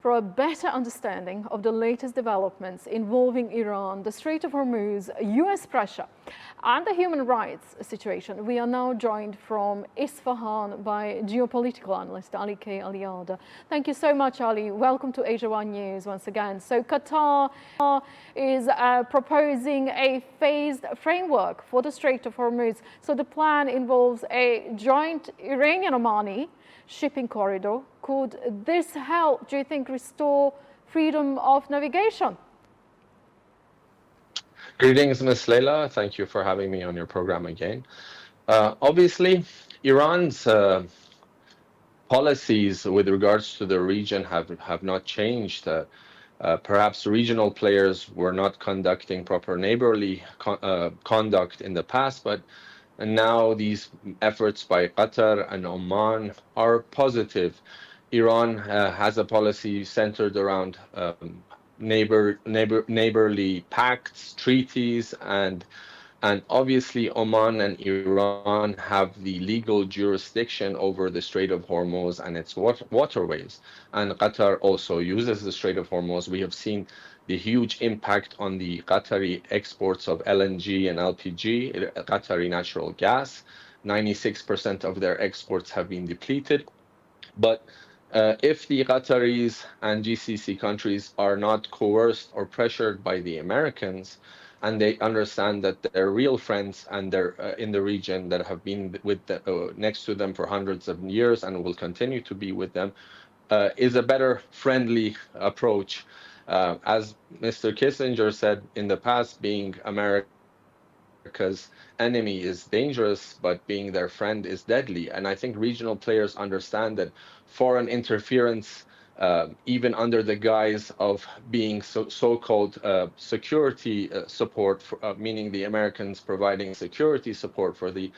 For a better understanding of the latest developments involving Iran, the Strait of Hormuz, US pressure, and the human rights situation, we are now joined from Isfahan by geopolitical analyst Ali K Elyader. Thank you so much, Ali. Welcome to AsiaOne News once again. So Qatar is proposing a phased framework for the Strait of Hormuz. So the plan involves a joint Iranian-Omani shipping corridor. Could this help, do you think, restore freedom of navigation? Greetings, Ms. Leila. Thank you for having me on your program again. Obviously, Iran's policies with regards to the region have not changed. Perhaps regional players were not conducting proper neighborly conduct in the past, but now these efforts by Qatar and Oman are positive. Iran has a policy centered around neighborly pacts, treaties, and obviously Oman and Iran have the legal jurisdiction over the Strait of Hormuz and its waterways. And Qatar also uses the Strait of Hormuz. We have seen the huge impact on the Qatari exports of LNG and LPG, Qatari natural gas. 96% of their exports have been depleted. But if the Qataris and GCC countries are not coerced or pressured by the Americans, and they understand that they're real friends and they're in the region that have been with next to them for hundreds of years and will continue to be with them, is a better friendly approach. As Mr. Kissinger said in the past, being America's enemy is dangerous, but being their friend is deadly. And I think regional players understand that foreign interference, even under the guise of being so-called security support, meaning the Americans providing security support for the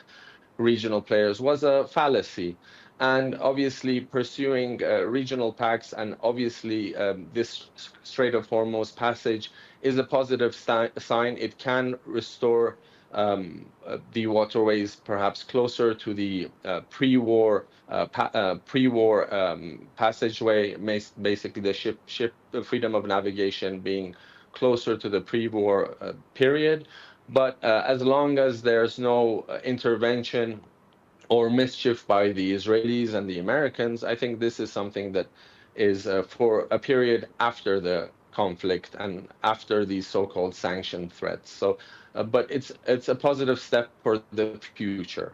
regional players, was a fallacy. And obviously pursuing regional pacts and obviously this Strait of Hormuz passage is a positive sign. It can restore the waterways perhaps closer to the pre-war passageway, basically the freedom of navigation being closer to the pre-war period. But as long as there's no intervention or mischief by the Israelis and the Americans, I think this is something that is for a period after the conflict and after these so-called sanction threats. So, but it's a positive step for the future.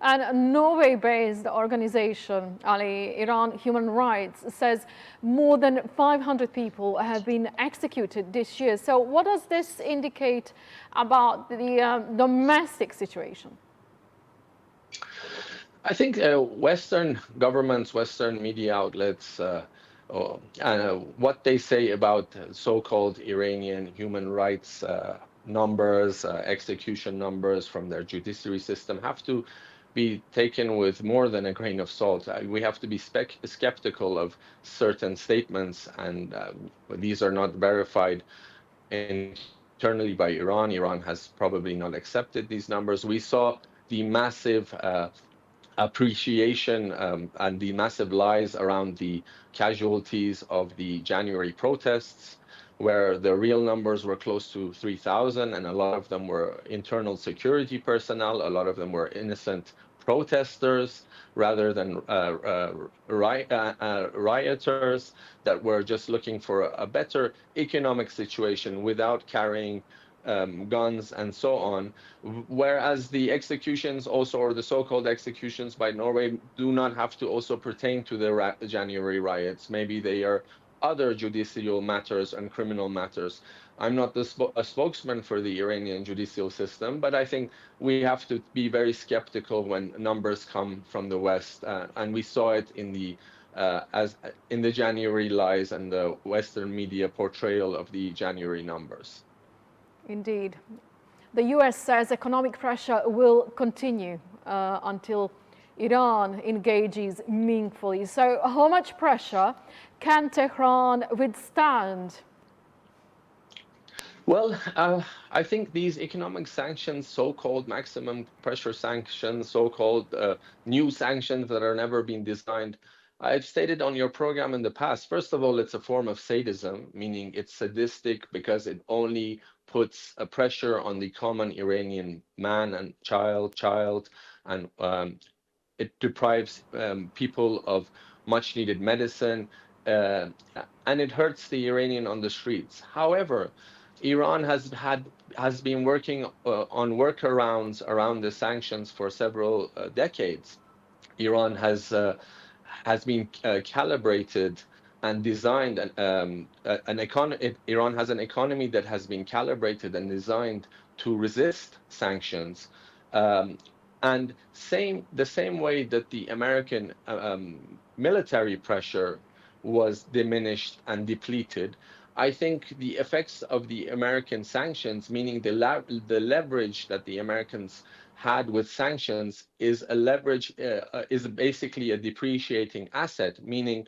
And a Norway-based organization, Ali, Iran Human Rights, says more than 500 people have been executed this year. So what does this indicate about the domestic situation? I think Western governments, Western media outlets, what they say about so-called Iranian human rights numbers, execution numbers from their judiciary system have to be taken with more than a grain of salt. We have to be skeptical of certain statements, and these are not verified internally by Iran. Iran has probably not accepted these numbers. We saw the massive appreciation and the massive lies around the casualties of the January protests, where the real numbers were close to 3,000, and a lot of them were internal security personnel, a lot of them were innocent protesters rather than rioters that were just looking for a better economic situation without carrying guns and so on, whereas the executions also, or the so-called executions by Norway, do not have to also pertain to the January riots. Maybe they are other judicial matters and criminal matters. I'm not a spokesman for the Iranian judicial system, but I think we have to be very skeptical when numbers come from the West, and we saw it in the in the January lies and the Western media portrayal of the January numbers. Indeed. The US says economic pressure will continue until Iran engages meaningfully. So how much pressure can Tehran withstand? Well, I think these economic sanctions, so-called maximum pressure sanctions, so-called new sanctions that are never been designed, I've stated on your program in the past, first of all, it's a form of sadism, meaning it's sadistic because it only puts a pressure on the common Iranian man and child, and it deprives people of much needed medicine, uh, and it hurts the Iranian on the streets. However, Iran has been working on workarounds around the sanctions for several decades. Iran has been calibrated and designed an economy. Iran has an economy that has been calibrated and designed to resist sanctions, um, and the same way that the American military pressure was diminished and depleted. I think the effects of the American sanctions, meaning the leverage that the Americans had with sanctions, is a leverage, is basically a depreciating asset, meaning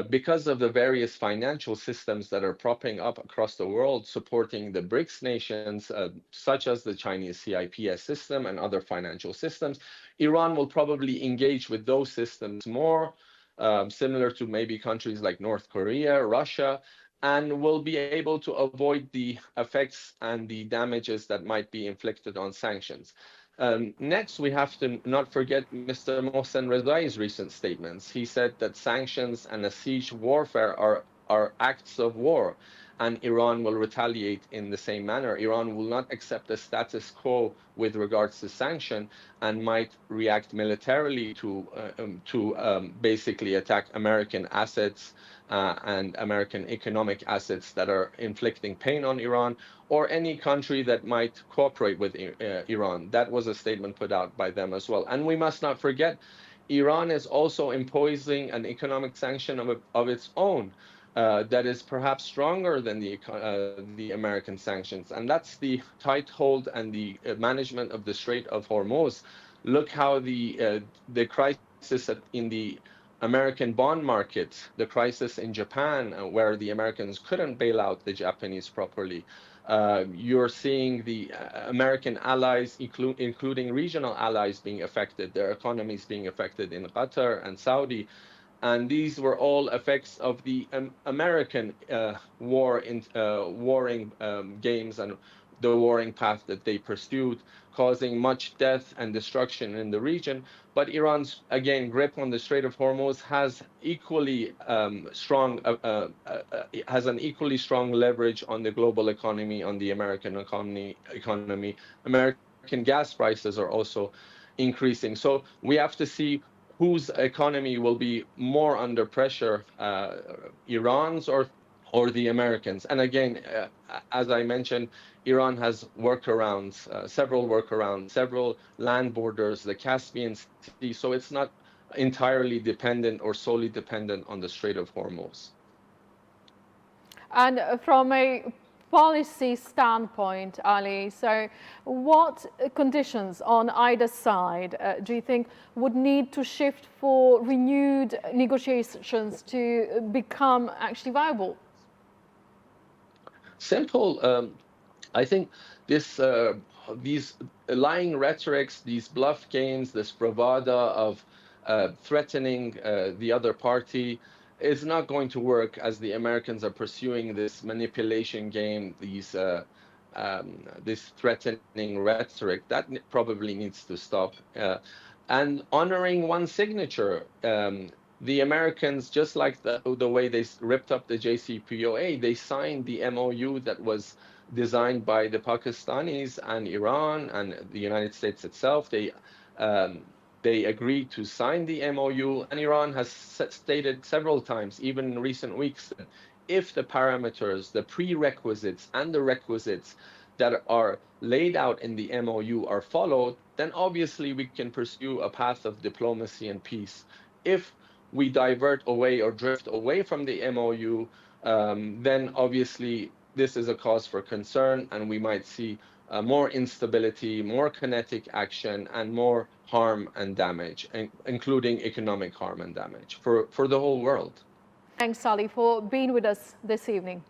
because of the various financial systems that are propping up across the world, supporting the BRICS nations, such as the Chinese CIPS system and other financial systems, Iran will probably engage with those systems more, similar to maybe countries like North Korea, Russia, and will be able to avoid the effects and the damages that might be inflicted on sanctions. Next, we have to not forget Mr. Mohsen Rezai's recent statements. He said that sanctions and a siege warfare are acts of war, and Iran will retaliate in the same manner. Iran will not accept the status quo with regards to sanction and might react militarily to basically attack American assets and American economic assets that are inflicting pain on Iran, or any country that might cooperate with Iran. That was a statement put out by them as well. And we must not forget, Iran is also imposing an economic sanction of its own that is perhaps stronger than the American sanctions, and that's the tight hold and the management of the Strait of Hormuz. Look how the crisis in the American bond market, the crisis in Japan, where the Americans couldn't bail out the Japanese properly. You're seeing the American allies, including regional allies, being affected, their economies being affected in Qatar and Saudi. And these were all effects of the American warring games and the warring path that they pursued, causing much death and destruction in the region. But Iran's, again, grip on the Strait of Hormuz has equally has an equally strong leverage on the global economy, on the American economy. American gas prices are also increasing. So we have to see whose economy will be more under pressure, Iran's or the Americans. And again, as I mentioned, Iran has workarounds, several land borders, the Caspian Sea. So it's not entirely dependent or solely dependent on the Strait of Hormuz. And from a policy standpoint, Ali, so what conditions on either side do you think would need to shift for renewed negotiations to become actually viable? Simple. I think these lying rhetorics, these bluff games, this bravada of threatening the other party is not going to work, as the Americans are pursuing this manipulation game, this threatening rhetoric. That probably needs to stop. And honoring one signature. The Americans, just like the way they ripped up the JCPOA, they signed the MOU that was designed by the Pakistanis and Iran and the United States itself. They agreed to sign the MOU, and Iran has stated several times, even in recent weeks, that if the parameters, the prerequisites, and the requisites that are laid out in the MOU are followed, then obviously we can pursue a path of diplomacy and peace. If we divert away or drift away from the MOU, then obviously this is a cause for concern, and we might see more instability, more kinetic action, and more harm and damage, including economic harm and damage for the whole world. Thanks, Ali, for being with us this evening.